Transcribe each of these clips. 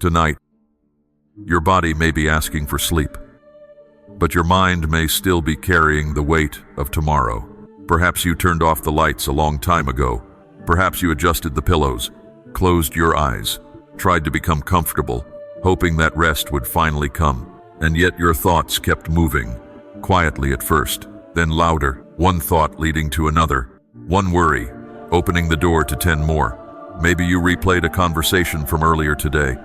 Tonight, your body may be asking for sleep, but your mind may still be carrying the weight of tomorrow. Perhaps you turned off the lights a long time ago. Perhaps you adjusted the pillows, closed your eyes, tried to become comfortable, hoping that rest would finally come. And yet your thoughts kept moving, quietly at first, then louder, one thought leading to another, one worry, opening the door to 10 more. Maybe you replayed a conversation from earlier today.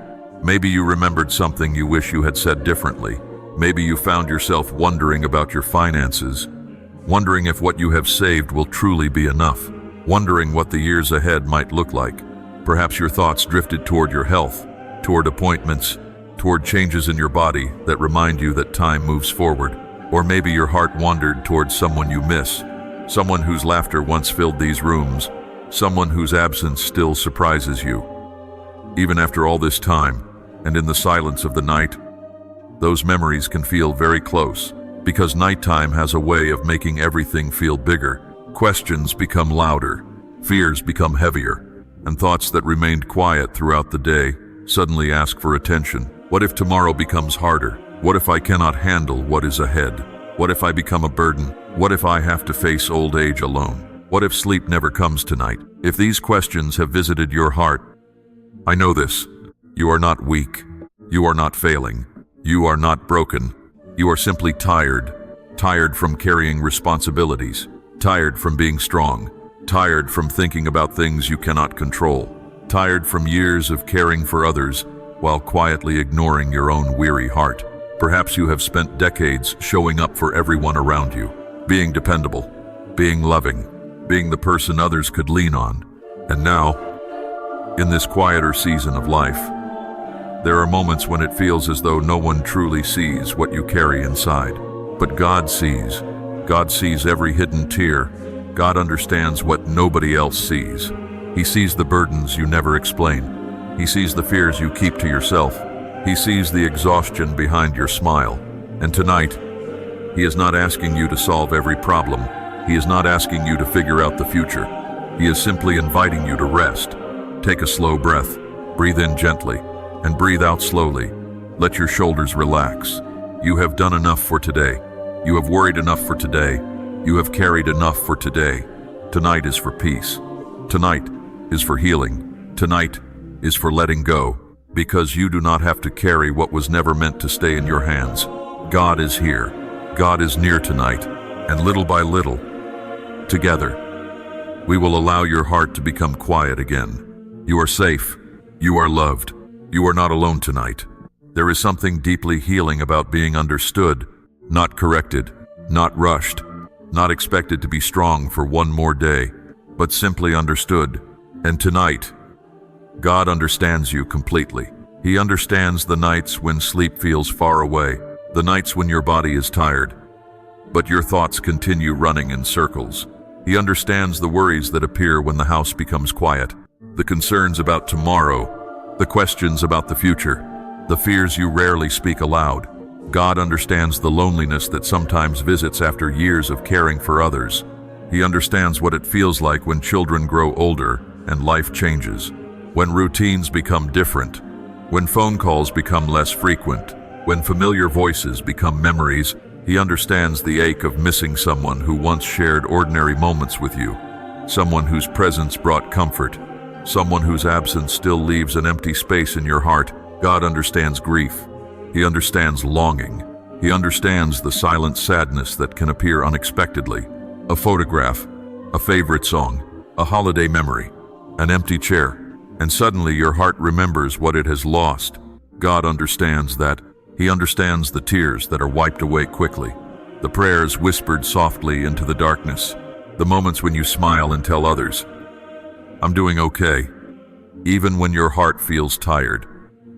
Maybe you remembered something you wish you had said differently. Maybe you found yourself wondering about your finances, wondering if what you have saved will truly be enough, wondering what the years ahead might look like. Perhaps your thoughts drifted toward your health, toward appointments, toward changes in your body that remind you that time moves forward. Or maybe your heart wandered toward someone you miss, someone whose laughter once filled these rooms, someone whose absence still surprises you. Even after all this time, and in the silence of the night, those memories can feel very close, because nighttime has a way of making everything feel bigger. Questions become louder, fears become heavier, and thoughts that remained quiet throughout the day suddenly ask for attention. What if tomorrow becomes harder? What if I cannot handle what is ahead? What if I become a burden? What if I have to face old age alone? What if sleep never comes tonight? If these questions have visited your heart, I know this. You are not weak. You are not failing. You are not broken. You are simply tired. Tired from carrying responsibilities. Tired from being strong. Tired from thinking about things you cannot control. Tired from years of caring for others while quietly ignoring your own weary heart. Perhaps you have spent decades showing up for everyone around you, being dependable, being loving, being the person others could lean on. And now, in this quieter season of life, there are moments when it feels as though no one truly sees what you carry inside. But God sees. God sees every hidden tear. God understands what nobody else sees. He sees the burdens you never explain. He sees the fears you keep to yourself. He sees the exhaustion behind your smile. And tonight, He is not asking you to solve every problem. He is not asking you to figure out the future. He is simply inviting you to rest. Take a slow breath, breathe in gently, and breathe out slowly. Let your shoulders relax. You have done enough for today. You have worried enough for today. You have carried enough for today. Tonight is for peace. Tonight is for healing. Tonight is for letting go, because you do not have to carry what was never meant to stay in your hands. God is here. God is near tonight, and little by little, together, we will allow your heart to become quiet again. You are safe. You are loved. You are not alone tonight. There is something deeply healing about being understood, not corrected, not rushed, not expected to be strong for one more day, but simply understood. And tonight, God understands you completely. He understands the nights when sleep feels far away, the nights when your body is tired, but your thoughts continue running in circles. He understands the worries that appear when the house becomes quiet, the concerns about tomorrow, the questions about the future, the fears you rarely speak aloud. God understands the loneliness that sometimes visits after years of caring for others. He understands what it feels like when children grow older and life changes, when routines become different, when phone calls become less frequent, when familiar voices become memories. He understands the ache of missing someone who once shared ordinary moments with you, someone whose presence brought comfort, someone whose absence still leaves an empty space in your heart. God understands grief. He understands longing. He understands the silent sadness that can appear unexpectedly. A photograph, a favorite song, a holiday memory, an empty chair, and suddenly your heart remembers what it has lost. God understands that. He understands the tears that are wiped away quickly, the prayers whispered softly into the darkness, the moments when you smile and tell others, "I'm doing okay," even when your heart feels tired,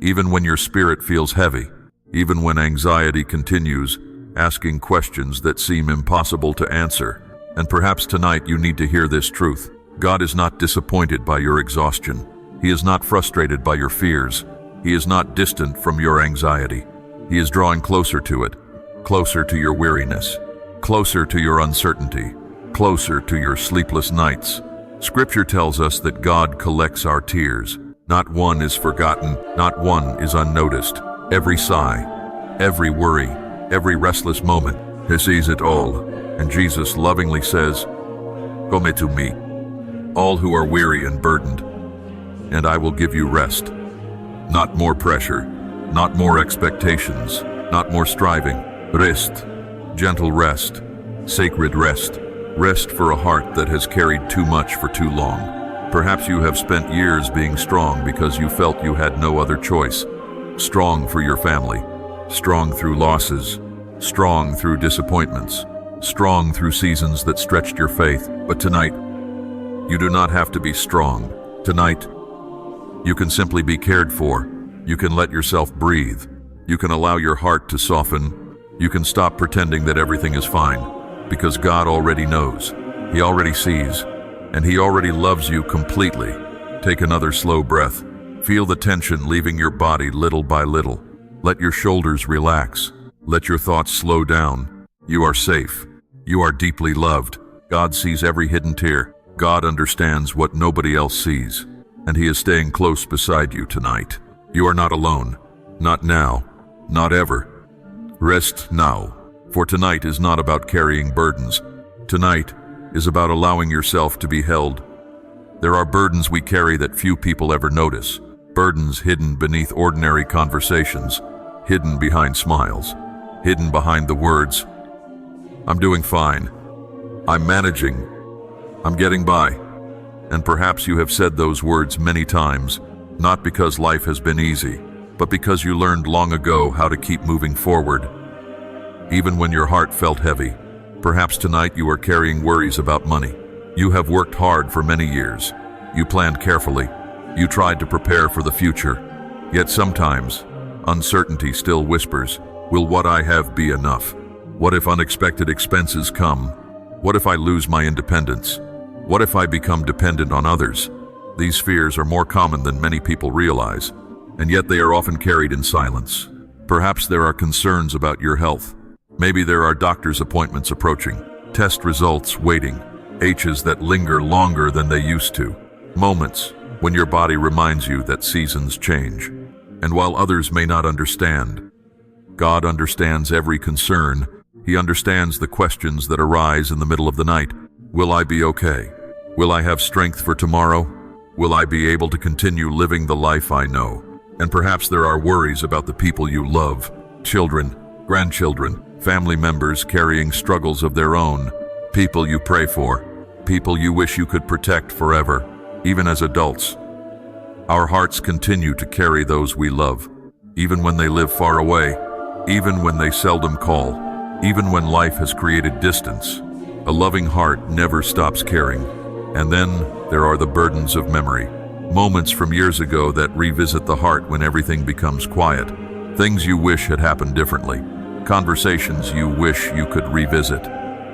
even when your spirit feels heavy, even when anxiety continues, asking questions that seem impossible to answer. And perhaps tonight you need to hear this truth. God is not disappointed by your exhaustion. He is not frustrated by your fears. He is not distant from your anxiety. He is drawing closer to it, closer to your weariness, closer to your uncertainty, closer to your sleepless nights. Scripture tells us that God collects our tears. Not one is forgotten, not one is unnoticed. Every sigh, every worry, every restless moment, He sees it all. And Jesus lovingly says, "Come to me, all who are weary and burdened, and I will give you rest." Not more pressure, not more expectations, not more striving. Rest, gentle rest, sacred rest. Rest for a heart that has carried too much for too long. Perhaps you have spent years being strong because you felt you had no other choice. Strong for your family, strong through losses, strong through disappointments, strong through seasons that stretched your faith. But tonight, you do not have to be strong. Tonight, you can simply be cared for. You can let yourself breathe. You can allow your heart to soften. You can stop pretending that everything is fine, because God already knows. He already sees, and He already loves you completely. Take another slow breath. Feel the tension leaving your body little by little. Let your shoulders relax. Let your thoughts slow down. You are safe. You are deeply loved. God sees every hidden tear. God understands what nobody else sees, and He is staying close beside you tonight. You are not alone. Not now. Not ever. Rest now, for tonight is not about carrying burdens. Tonight is about allowing yourself to be held. There are burdens we carry that few people ever notice. Burdens hidden beneath ordinary conversations, hidden behind smiles, hidden behind the words, "I'm doing fine. I'm managing. I'm getting by." And perhaps you have said those words many times, not because life has been easy, but because you learned long ago how to keep moving forward, even when your heart felt heavy. Perhaps tonight you are carrying worries about money. You have worked hard for many years. You planned carefully. You tried to prepare for the future. Yet sometimes, uncertainty still whispers, "Will what I have be enough? What if unexpected expenses come? What if I lose my independence? What if I become dependent on others?" These fears are more common than many people realize, and yet they are often carried in silence. Perhaps there are concerns about your health. Maybe there are doctor's appointments approaching, test results waiting, aches that linger longer than they used to, moments when your body reminds you that seasons change. And while others may not understand, God understands every concern. He understands the questions that arise in the middle of the night. Will I be okay? Will I have strength for tomorrow? Will I be able to continue living the life I know? And perhaps there are worries about the people you love, children, grandchildren, family members carrying struggles of their own, people you pray for, people you wish you could protect forever, even as adults. Our hearts continue to carry those we love, even when they live far away, even when they seldom call, even when life has created distance. A loving heart never stops caring. And then there are the burdens of memory, moments from years ago that revisit the heart when everything becomes quiet, things you wish had happened differently, conversations you wish you could revisit,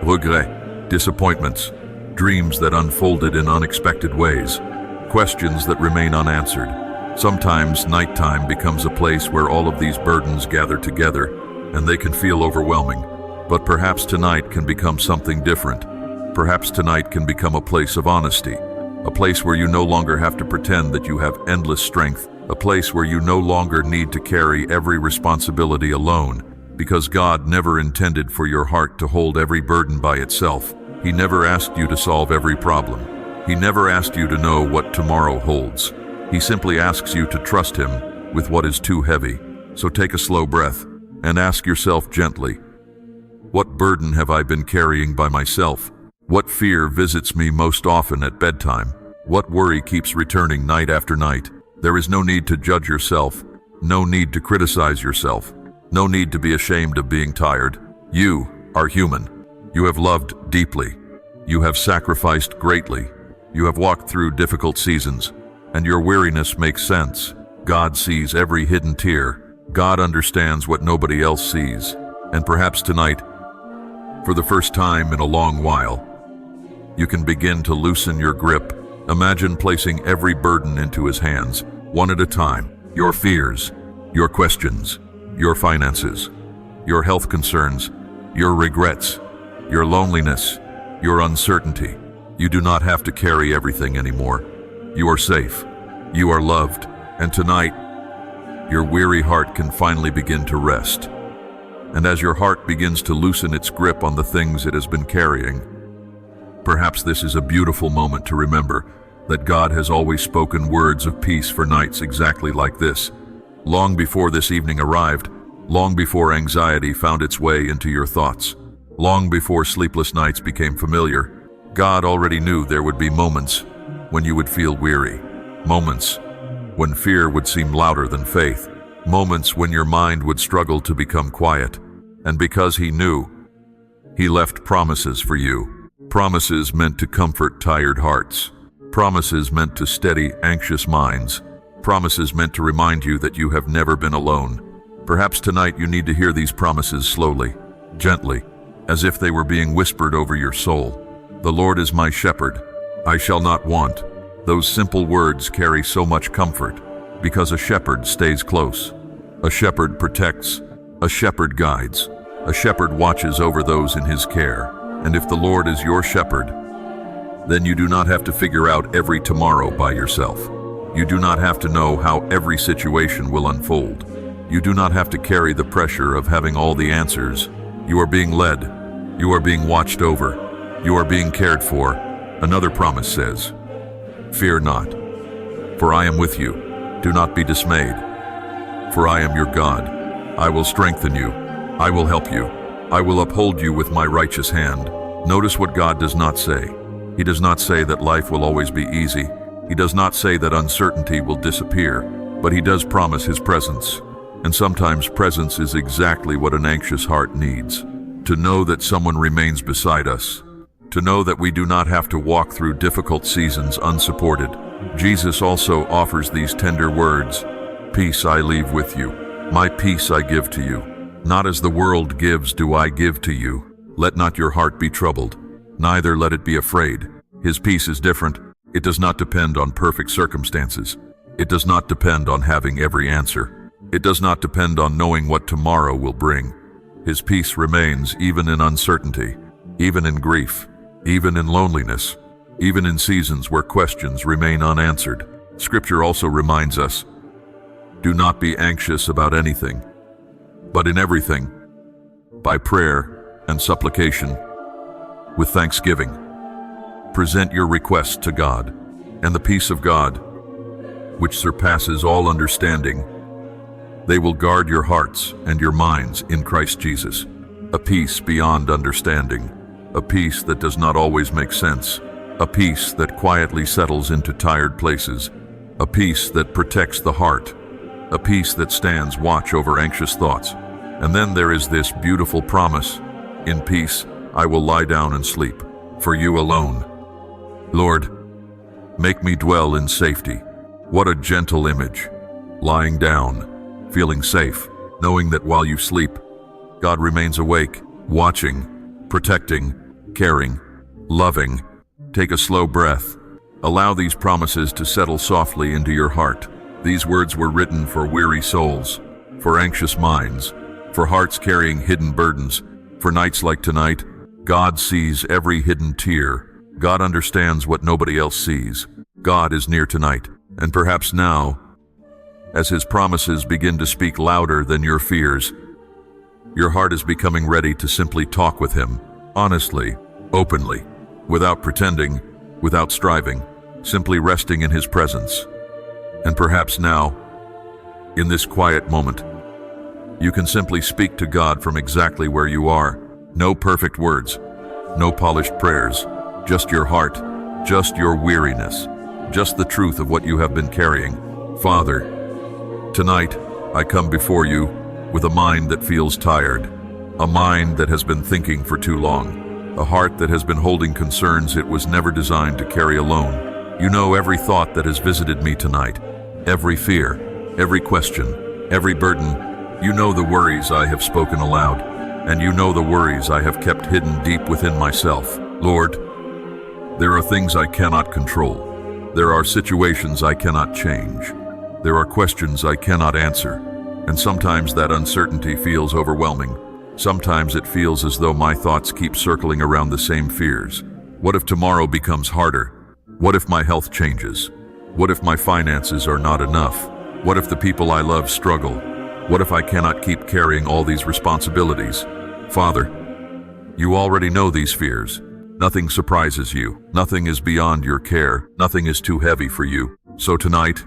regret, disappointments, dreams that unfolded in unexpected ways, questions that remain unanswered. Sometimes nighttime becomes a place where all of these burdens gather together, and they can feel overwhelming. But perhaps tonight can become something different. Perhaps tonight can become a place of honesty, a place where you no longer have to pretend that you have endless strength, a place where you no longer need to carry every responsibility alone, because God never intended for your heart to hold every burden by itself. He never asked you to solve every problem. He never asked you to know what tomorrow holds. He simply asks you to trust Him with what is too heavy. So take a slow breath and ask yourself gently, what burden have I been carrying by myself? What fear visits me most often at bedtime? What worry keeps returning night after night? There is no need to judge yourself, no need to criticize yourself, no need to be ashamed of being tired. You are human. You have loved deeply. You have sacrificed greatly. You have walked through difficult seasons, and your weariness makes sense. God sees every hidden tear. God understands what nobody else sees. And perhaps tonight, for the first time in a long while, you can begin to loosen your grip. Imagine placing every burden into His hands, one at a time. Your fears, your questions, your finances, your health concerns, your regrets, your loneliness, your uncertainty. You do not have to carry everything anymore. You are safe. You are loved, and tonight, your weary heart can finally begin to rest. And as your heart begins to loosen its grip on the things it has been carrying, perhaps this is a beautiful moment to remember that God has always spoken words of peace for nights exactly like this. Long before this evening arrived, long before anxiety found its way into your thoughts, long before sleepless nights became familiar, God already knew there would be moments when you would feel weary, moments when fear would seem louder than faith, moments when your mind would struggle to become quiet. And because He knew, He left promises for you. Promises meant to comfort tired hearts. Promises meant to steady anxious minds. Promises meant to remind you that you have never been alone. Perhaps tonight you need to hear these promises slowly, gently, as if they were being whispered over your soul. The Lord is my shepherd, I shall not want. Those simple words carry so much comfort, because a shepherd stays close. A shepherd protects, a shepherd guides, a shepherd watches over those in his care. And if the Lord is your shepherd, then you do not have to figure out every tomorrow by yourself. You do not have to know how every situation will unfold. You do not have to carry the pressure of having all the answers. You are being led. You are being watched over. You are being cared for. Another promise says, "Fear not, for I am with you. Do not be dismayed, for I am your God. I will strengthen you. I will help you. I will uphold you with my righteous hand." Notice what God does not say. He does not say that life will always be easy. He does not say that uncertainty will disappear, but He does promise His presence. And sometimes presence is exactly what an anxious heart needs. To know that someone remains beside us. To know that we do not have to walk through difficult seasons unsupported. Jesus also offers these tender words, "Peace I leave with you. My peace I give to you. Not as the world gives do I give to you. Let not your heart be troubled, neither let it be afraid." His peace is different. It does not depend on perfect circumstances. It does not depend on having every answer. It does not depend on knowing what tomorrow will bring. His peace remains even in uncertainty, even in grief, even in loneliness, even in seasons where questions remain unanswered. Scripture also reminds us, "Do not be anxious about anything, but in everything, by prayer and supplication, with thanksgiving, present your requests to God, and the peace of God, which surpasses all understanding, they will guard your hearts and your minds in Christ Jesus." A peace beyond understanding, a peace that does not always make sense, a peace that quietly settles into tired places, a peace that protects the heart, a peace that stands watch over anxious thoughts. And then there is this beautiful promise, "In peace I will lie down and sleep, for you alone. Lord, make me dwell in safety." What a gentle image, lying down, feeling safe, knowing that while you sleep, God remains awake, watching, protecting, caring, loving. Take a slow breath. Allow these promises to settle softly into your heart. These words were written for weary souls, for anxious minds, for hearts carrying hidden burdens. For nights like tonight, God sees every hidden tear. God understands what nobody else sees. God is near tonight, and perhaps now, as His promises begin to speak louder than your fears, your heart is becoming ready to simply talk with Him, honestly, openly, without pretending, without striving, simply resting in His presence. And perhaps now, in this quiet moment, you can simply speak to God from exactly where you are. No perfect words, no polished prayers, just your heart, just your weariness, just the truth of what you have been carrying. Father, tonight I come before you with a mind that feels tired, a mind that has been thinking for too long, a heart that has been holding concerns it was never designed to carry alone. You know every thought that has visited me tonight, every fear, every question, every burden. You know the worries I have spoken aloud, and you know the worries I have kept hidden deep within myself. Lord, there are things I cannot control. There are situations I cannot change. There are questions I cannot answer. And sometimes that uncertainty feels overwhelming. Sometimes it feels as though my thoughts keep circling around the same fears. What if tomorrow becomes harder? What if my health changes? What if my finances are not enough? What if the people I love struggle? What if I cannot keep carrying all these responsibilities? Father, you already know these fears. Nothing surprises you. Nothing is beyond your care. Nothing is too heavy for you. So tonight,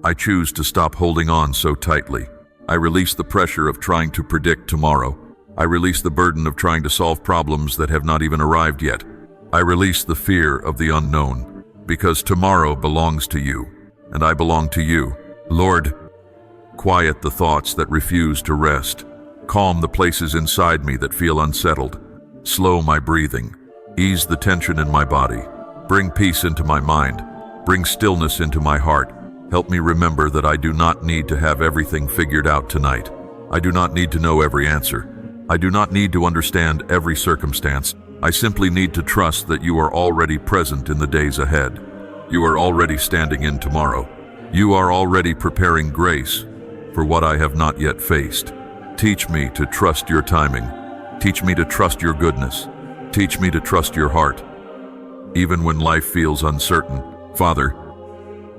I choose to stop holding on so tightly. I release the pressure of trying to predict tomorrow. I release the burden of trying to solve problems that have not even arrived yet. I release the fear of the unknown, because tomorrow belongs to you, and I belong to you. Lord, quiet the thoughts that refuse to rest. Calm the places inside me that feel unsettled. Slow my breathing. Ease the tension in my body. Bring peace into my mind. Bring stillness into my heart. Help me remember that I do not need to have everything figured out tonight. I do not need to know every answer. I do not need to understand every circumstance. I simply need to trust that you are already present in the days ahead. You are already standing in tomorrow. You are already preparing grace for what I have not yet faced. Teach me to trust your timing. Teach me to trust your goodness. Teach me to trust your heart. Even when life feels uncertain, Father,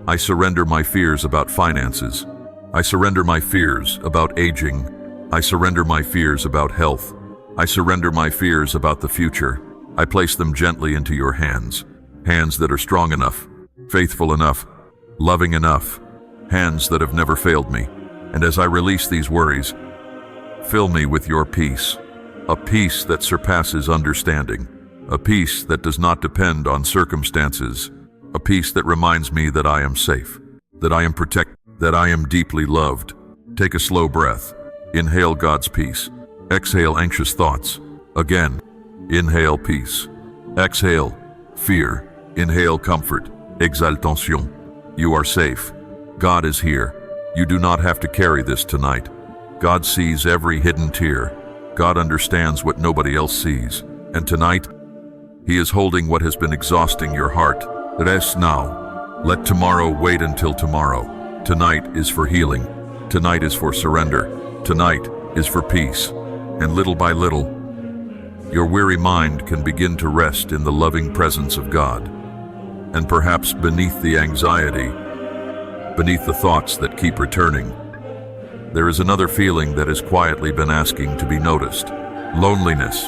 I surrender my fears about finances. I surrender my fears about aging. I surrender my fears about health. I surrender my fears about the future. I place them gently into your hands. Hands that are strong enough, faithful enough, loving enough. Hands that have never failed me. And as I release these worries, fill me with your peace. A peace that surpasses understanding. A peace that does not depend on circumstances. A peace that reminds me that I am safe, that I am protected, that I am deeply loved. Take a slow breath. Inhale God's peace. Exhale anxious thoughts. Again, inhale peace. Exhale fear. Inhale comfort. Exaltation. You are safe. God is here. You do not have to carry this tonight. God sees every hidden tear. God understands what nobody else sees. And tonight, He is holding what has been exhausting your heart. Rest now. Let tomorrow wait until tomorrow. Tonight is for healing. Tonight is for surrender. Tonight is for peace. And little by little, your weary mind can begin to rest in the loving presence of God. And perhaps beneath the anxiety, beneath the thoughts that keep returning, there is another feeling that has quietly been asking to be noticed. Loneliness.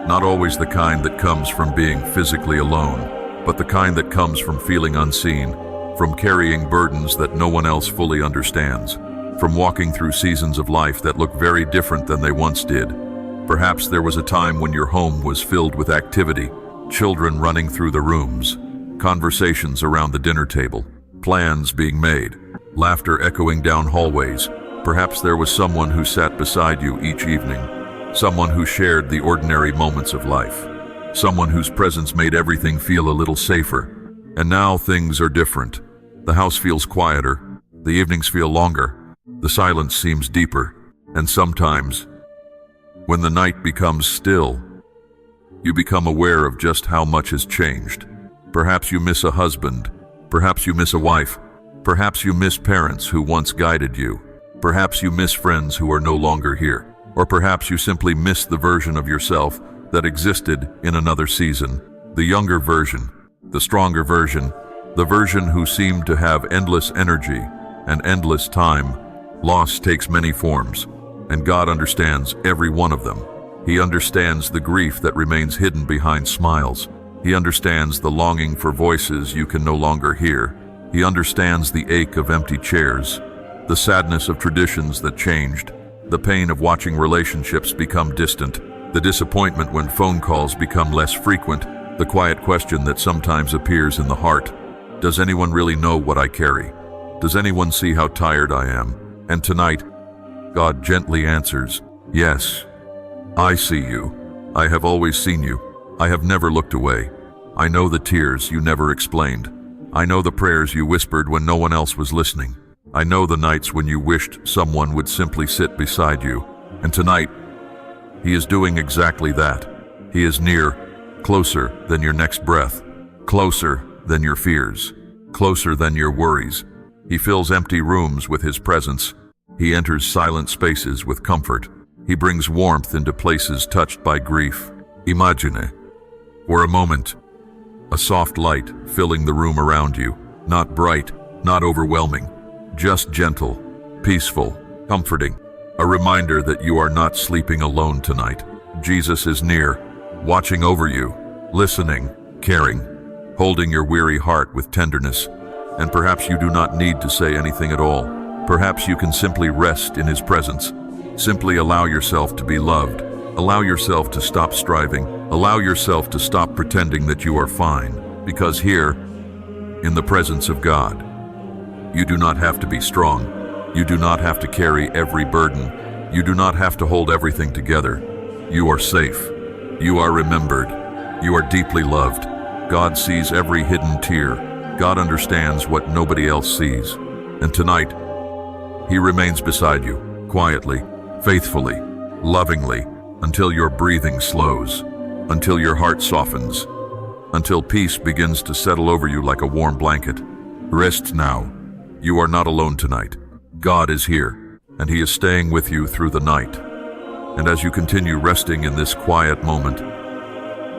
Not always the kind that comes from being physically alone, but the kind that comes from feeling unseen, from carrying burdens that no one else fully understands, from walking through seasons of life that look very different than they once did. Perhaps there was a time when your home was filled with activity, children running through the rooms, conversations around the dinner table, plans being made, laughter echoing down hallways. Perhaps there was someone who sat beside you each evening, someone who shared the ordinary moments of life, someone whose presence made everything feel a little safer. And now things are different. The house feels quieter, the evenings feel longer, the silence seems deeper, and sometimes, when the night becomes still, you become aware of just how much has changed. Perhaps you miss a husband, perhaps you miss a wife, perhaps you miss parents who once guided you, perhaps you miss friends who are no longer here, or perhaps you simply miss the version of yourself that existed in another season, the younger version, the stronger version, the version who seemed to have endless energy and endless time. Loss takes many forms, and God understands every one of them. He understands the grief that remains hidden behind smiles. He understands the longing for voices you can no longer hear. He understands the ache of empty chairs, the sadness of traditions that changed, the pain of watching relationships become distant, the disappointment when phone calls become less frequent, the quiet question that sometimes appears in the heart. Does anyone really know what I carry? Does anyone see how tired I am? And tonight, God gently answers, yes, I see you. I have always seen you. I have never looked away. I know the tears you never explained. I know the prayers you whispered when no one else was listening. I know the nights when you wished someone would simply sit beside you. And tonight, He is doing exactly that. He is near, closer than your next breath, closer than your fears, closer than your worries. He fills empty rooms with His presence. He enters silent spaces with comfort. He brings warmth into places touched by grief. Imagine, for a moment, a soft light filling the room around you, Not bright, not overwhelming, just gentle, peaceful, comforting. A reminder that you are not sleeping alone tonight. Jesus is near, watching over you, listening, caring, holding your weary heart with tenderness. And perhaps you do not need to say anything at all. Perhaps you can simply rest in His presence. Simply allow yourself to be loved. Allow yourself to stop striving. Allow yourself to stop pretending that you are fine. Because here, in the presence of God, you do not have to be strong. You do not have to carry every burden. You do not have to hold everything together. You are safe. You are remembered. You are deeply loved. God sees every hidden tear. God understands what nobody else sees. And tonight, He remains beside you, quietly, faithfully, lovingly, until your breathing slows, until your heart softens, until peace begins to settle over you like a warm blanket. Rest now. You are not alone tonight. God is here, and He is staying with you through the night. And as you continue resting in this quiet moment,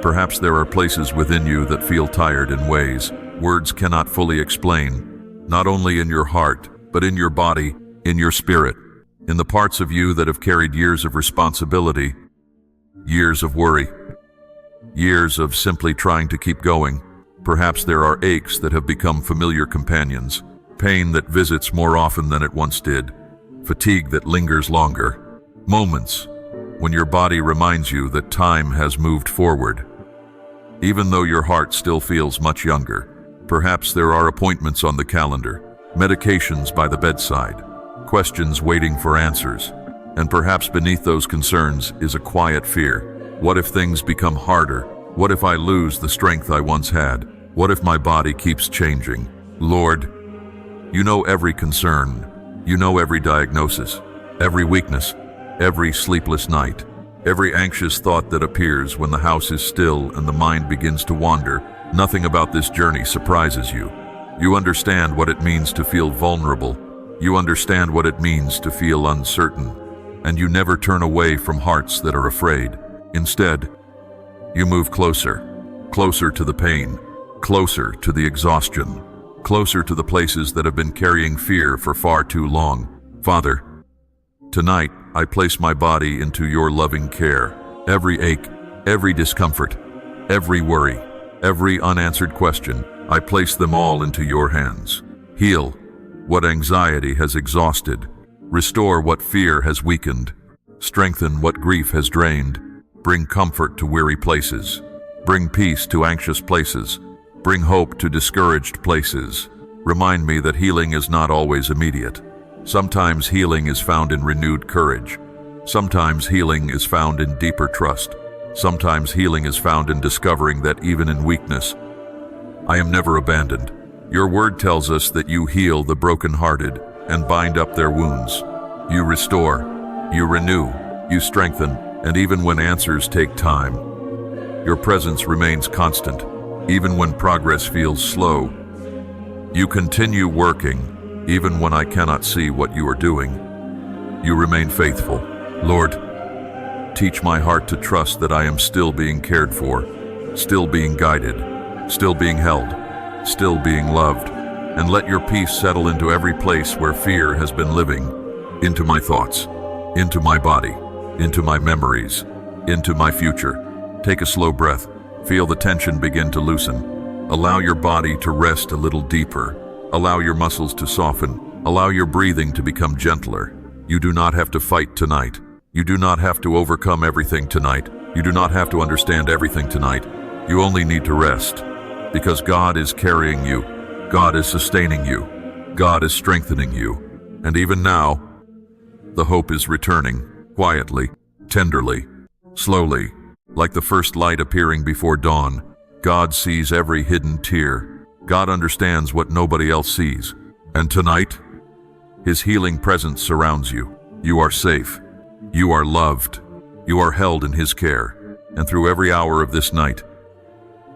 perhaps there are places within you that feel tired in ways words cannot fully explain, not only in your heart, but in your body, in your spirit, in the parts of you that have carried years of responsibility, years of worry, years of simply trying to keep going. Perhaps there are aches that have become familiar companions, pain that visits more often than it once did, fatigue that lingers longer, moments when your body reminds you that time has moved forward, even though your heart still feels much younger. Perhaps there are appointments on the calendar, medications by the bedside, questions waiting for answers, and perhaps beneath those concerns is a quiet fear. What if things become harder? What if I lose the strength I once had? What if my body keeps changing? Lord, You know every concern. You know every diagnosis, every weakness, every sleepless night, every anxious thought that appears when the house is still and the mind begins to wander. Nothing about this journey surprises you. You understand what it means to feel vulnerable. You understand what it means to feel uncertain. And you never turn away from hearts that are afraid. Instead, you move closer, closer to the pain, closer to the exhaustion, closer to the places that have been carrying fear for far too long. Father, tonight I place my body into your loving care. Every ache, every discomfort, every worry, every unanswered question, I place them all into your hands. Heal what anxiety has exhausted. Restore what fear has weakened. Strengthen what grief has drained. Bring comfort to weary places. Bring peace to anxious places. Bring hope to discouraged places. Remind me that healing is not always immediate. Sometimes healing is found in renewed courage. Sometimes healing is found in deeper trust. Sometimes healing is found in discovering that even in weakness, I am never abandoned. Your word tells us that you heal the brokenhearted and bind up their wounds. You restore, you renew, you strengthen, and even when answers take time, your presence remains constant. Even when progress feels slow, you continue working, even when I cannot see what you are doing. You remain faithful. Lord, teach my heart to trust that I am still being cared for, still being guided, still being held, still being loved. And let your peace settle into every place where fear has been living, into my thoughts, into my body, into my memories, into my future. Take a slow breath. Feel the tension begin to loosen. Allow your body to rest a little deeper. Allow your muscles to soften. Allow your breathing to become gentler. You do not have to fight tonight. You do not have to overcome everything tonight. You do not have to understand everything tonight. You only need to rest. Because God is carrying you. God is sustaining you. God is strengthening you. And even now, the hope is returning, quietly, tenderly, slowly, like the first light appearing before dawn. God sees every hidden tear. God understands what nobody else sees. And tonight, His healing presence surrounds you. You are safe. You are loved. You are held in His care. And through every hour of this night,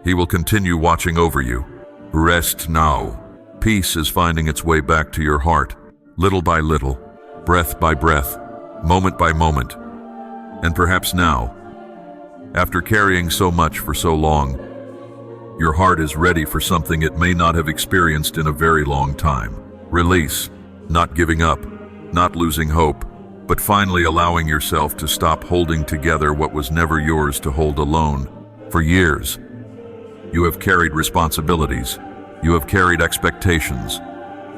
He will continue watching over you. Rest now. Peace is finding its way back to your heart, little by little, breath by breath, moment by moment. And perhaps now, after carrying so much for so long, Your heart is ready for something it may not have experienced in a very long time. Release, not giving up, not losing hope, but finally allowing yourself to stop holding together what was never yours to hold alone. For years, you have carried responsibilities. You have carried expectations.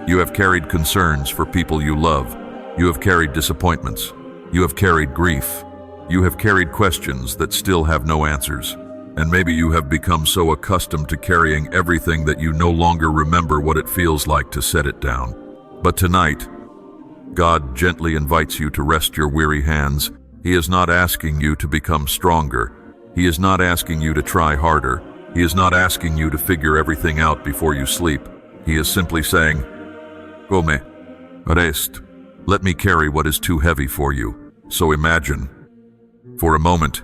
You have carried concerns for people you love. You have carried disappointments. You have carried grief. You have carried questions that still have no answers. And maybe you have become so accustomed to carrying everything that you no longer remember what it feels like to set it down. But tonight, God gently invites you to rest your weary hands. He is not asking you to become stronger. He is not asking you to try harder. He is not asking you to figure everything out before you sleep. He is simply saying, Come, rest. Let me carry what is too heavy for you. So imagine, for a moment,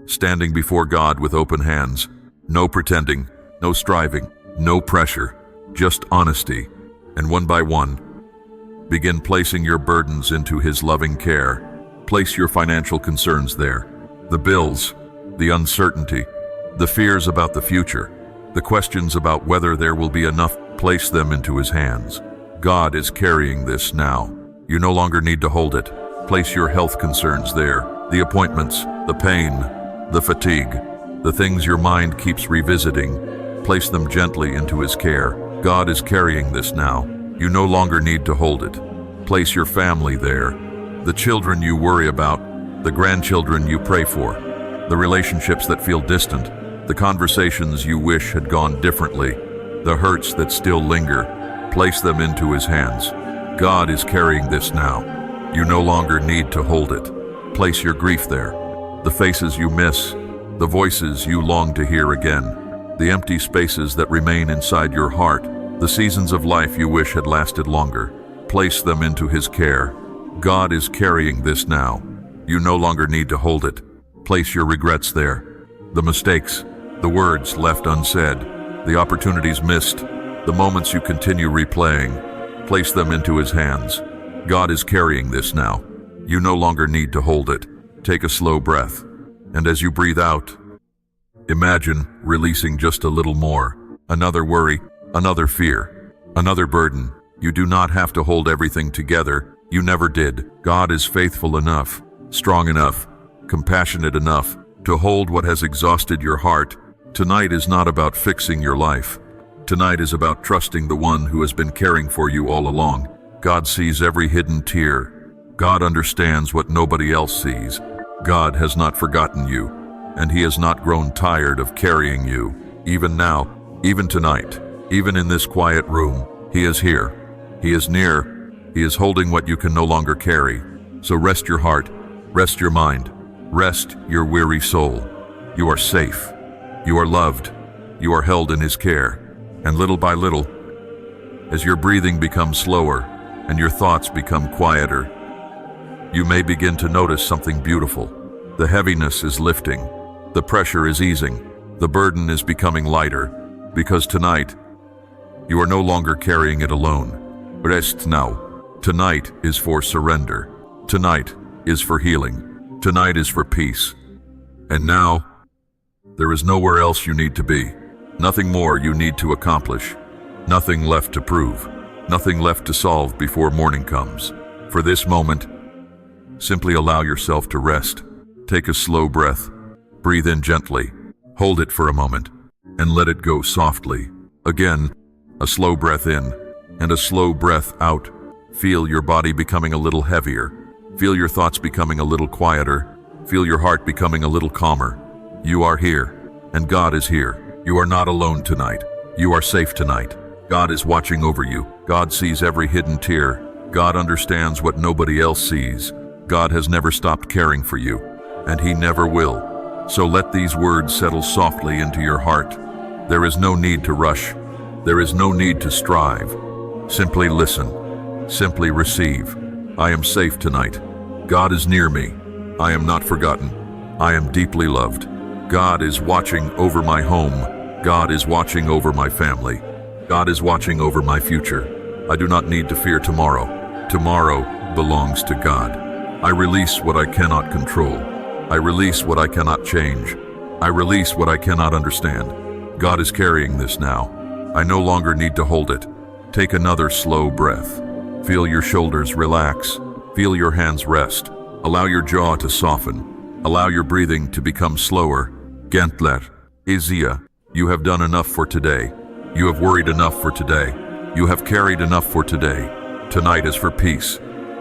standing before God with open hands. No pretending, no striving, no pressure, just honesty. And one by one, begin placing your burdens into His loving care. Place your financial concerns there. The bills, the uncertainty, the fears about the future, the questions about whether there will be enough. Place them into His hands. God is carrying this now. You no longer need to hold it. Place your health concerns there. The appointments, the pain, the fatigue, the things your mind keeps revisiting. Place them gently into His care. God is carrying this now. You no longer need to hold it. Place your family there. The children you worry about, the grandchildren you pray for, the relationships that feel distant, the conversations you wish had gone differently, the hurts that still linger. Place them into His hands. God is carrying this now. You no longer need to hold it. Place your grief there. The faces you miss, the voices you long to hear again, the empty spaces that remain inside your heart, the seasons of life you wish had lasted longer. Place them into His care. God is carrying this now. You no longer need to hold it. Place your regrets there. The mistakes, the words left unsaid, the opportunities missed, the moments you continue replaying. Place them into His hands. God is carrying this now. You no longer need to hold it. Take a slow breath, and as you breathe out, imagine releasing just a little more. Another worry, another fear, another burden. You do not have to hold everything together. You never did. God is faithful enough, strong enough, compassionate enough to hold what has exhausted your heart. Tonight is not about fixing your life. Tonight is about trusting the one who has been caring for you all along. God sees every hidden tear. God understands what nobody else sees. God has not forgotten you, and He has not grown tired of carrying you. Even now, even tonight, even in this quiet room, He is here. He is near. He is holding what you can no longer carry. So rest your heart, rest your mind, rest your weary soul. You are safe. You are loved. You are held in His care. And little by little, as your breathing becomes slower and your thoughts become quieter, you may begin to notice something beautiful. The heaviness is lifting. The pressure is easing. The burden is becoming lighter, because tonight, you are no longer carrying it alone. Rest now. Tonight is for surrender. Tonight is for healing. Tonight is for peace. And now, there is nowhere else you need to be. Nothing more you need to accomplish. Nothing left to prove. Nothing left to solve before morning comes. For this moment, simply allow yourself to rest. Take a slow breath. Breathe in gently. Hold it for a moment, and let it go softly. Again, a slow breath in, and a slow breath out. Feel your body becoming a little heavier. Feel your thoughts becoming a little quieter. Feel your heart becoming a little calmer. You are here, and God is here. You are not alone tonight. You are safe tonight. God is watching over you. God sees every hidden tear. God understands what nobody else sees. God has never stopped caring for you, and He never will. So let these words settle softly into your heart. There is no need to rush. There is no need to strive. Simply listen. Simply receive. I am safe tonight. God is near me. I am not forgotten. I am deeply loved. God is watching over my home. God is watching over my family. God is watching over my future. I do not need to fear tomorrow. Tomorrow belongs to God. I release what I cannot control. I release what I cannot change. I release what I cannot understand. God is carrying this now. I no longer need to hold it. Take another slow breath. Feel your shoulders relax. Feel your hands rest. Allow your jaw to soften. Allow your breathing to become slower. Gentler. Easier. You have done enough for today. You have worried enough for today. You have carried enough for today. Tonight is for peace.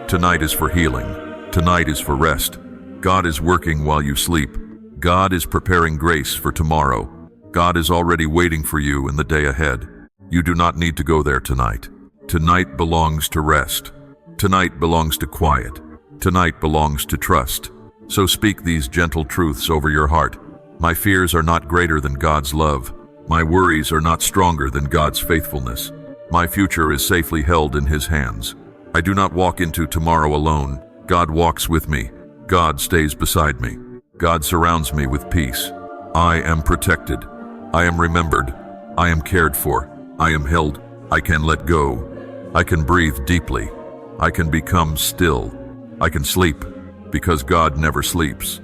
Tonight is for healing. Tonight is for rest. God is working while you sleep. God is preparing grace for tomorrow. God is already waiting for you in the day ahead. You do not need to go there tonight. Tonight belongs to rest. Tonight belongs to quiet. Tonight belongs to trust. So speak these gentle truths over your heart. My fears are not greater than God's love. My worries are not stronger than God's faithfulness. My future is safely held in His hands. I do not walk into tomorrow alone. God walks with me. God stays beside me. God surrounds me with peace. I am protected. I am remembered. I am cared for. I am held. I can let go. I can breathe deeply. I can become still. I can sleep because God never sleeps.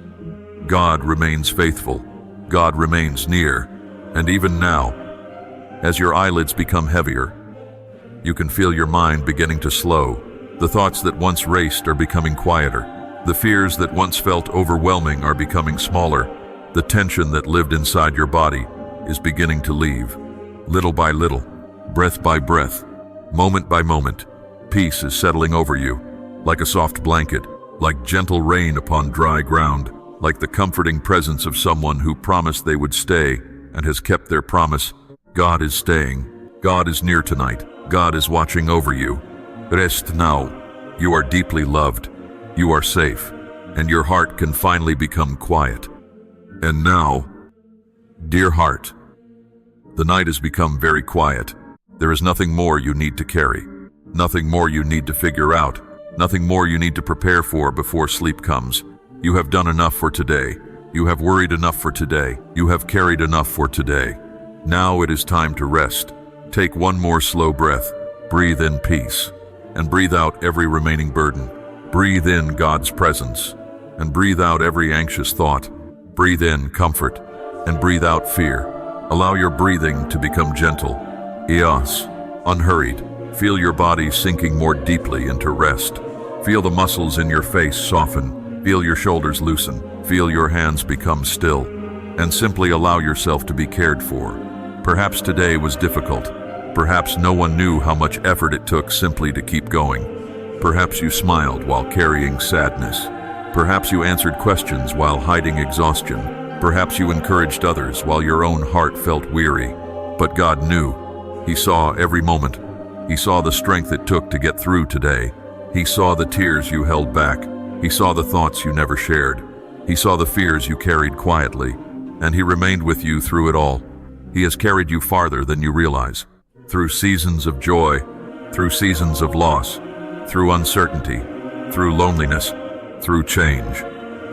God remains faithful. God remains near. And even now, as your eyelids become heavier, you can feel your mind beginning to slow. The thoughts that once raced are becoming quieter. The fears that once felt overwhelming are becoming smaller. The tension that lived inside your body is beginning to leave. Little by little, breath by breath, moment by moment, peace is settling over you, like a soft blanket, like gentle rain upon dry ground, like the comforting presence of someone who promised they would stay and has kept their promise. God is staying. God is near tonight. God is watching over you. Rest now. You are deeply loved. You are safe, and your heart can finally become quiet. And now, dear heart, the night has become very quiet. There is nothing more you need to carry, nothing more you need to figure out, nothing more you need to prepare for before sleep comes. You have done enough for today. You have worried enough for today. You have carried enough for today. Now it is time to rest. Take one more slow breath. Breathe in peace, and breathe out every remaining burden. Breathe in God's presence, and breathe out every anxious thought. Breathe in comfort, and breathe out fear. Allow your breathing to become gentle, unhurried. Feel your body sinking more deeply into rest. Feel the muscles in your face soften. Feel your shoulders loosen. Feel your hands become still, and simply allow yourself to be cared for. Perhaps today was difficult. Perhaps no one knew how much effort it took simply to keep going. Perhaps you smiled while carrying sadness. Perhaps you answered questions while hiding exhaustion. Perhaps you encouraged others while your own heart felt weary. But God knew. He saw every moment. He saw the strength it took to get through today. He saw the tears you held back. He saw the thoughts you never shared. He saw the fears you carried quietly. And He remained with you through it all. He has carried you farther than you realize. Through seasons of joy, through seasons of loss, through uncertainty, through loneliness, through change,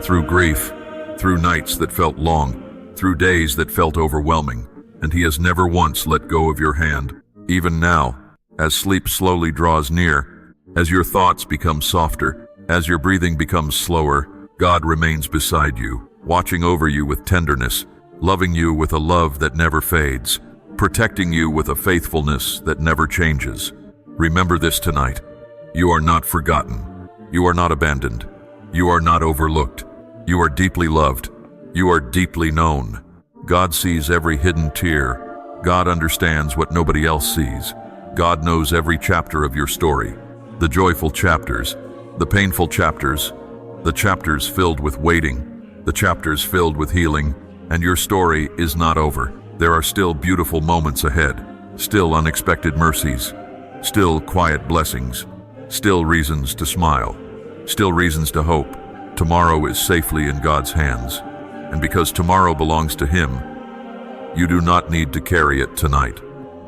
through grief, through nights that felt long, through days that felt overwhelming, and He has never once let go of your hand. Even now, as sleep slowly draws near, as your thoughts become softer, as your breathing becomes slower, God remains beside you, watching over you with tenderness, loving you with a love that never fades, protecting you with a faithfulness that never changes. Remember this tonight. You are not forgotten. You are not abandoned. You are not overlooked. You are deeply loved. You are deeply known. God sees every hidden tear. God understands what nobody else sees. God knows every chapter of your story. The joyful chapters, the painful chapters, the chapters filled with waiting, the chapters filled with healing, and your story is not over. There are still beautiful moments ahead, still unexpected mercies, still quiet blessings, still reasons to smile, still reasons to hope. Tomorrow is safely in God's hands, and because tomorrow belongs to Him, you do not need to carry it tonight.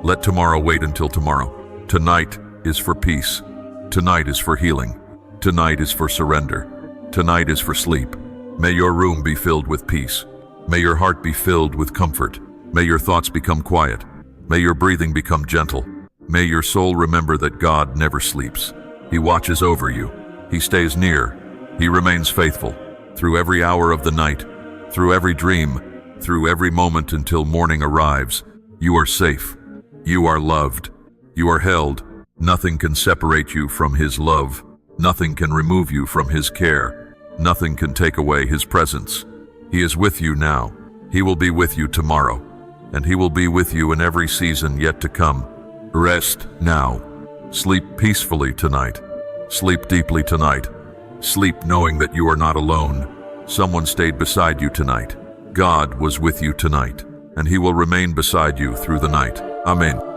Let tomorrow wait until tomorrow. Tonight is for peace. Tonight is for healing. Tonight is for surrender. Tonight is for sleep. May your room be filled with peace. May your heart be filled with comfort. May your thoughts become quiet. May your breathing become gentle. May your soul remember that God never sleeps. He watches over you. He stays near. He remains faithful through every hour of the night, through every dream, through every moment until morning arrives. You are safe. You are loved. You are held. Nothing can separate you from His love. Nothing can remove you from His care. Nothing can take away His presence. He is with you now. He will be with you tomorrow. And He will be with you in every season yet to come. Rest now. Sleep peacefully tonight. Sleep deeply tonight. Sleep knowing that you are not alone. Someone stayed beside you tonight. God was with you tonight, and He will remain beside you through the night. Amen.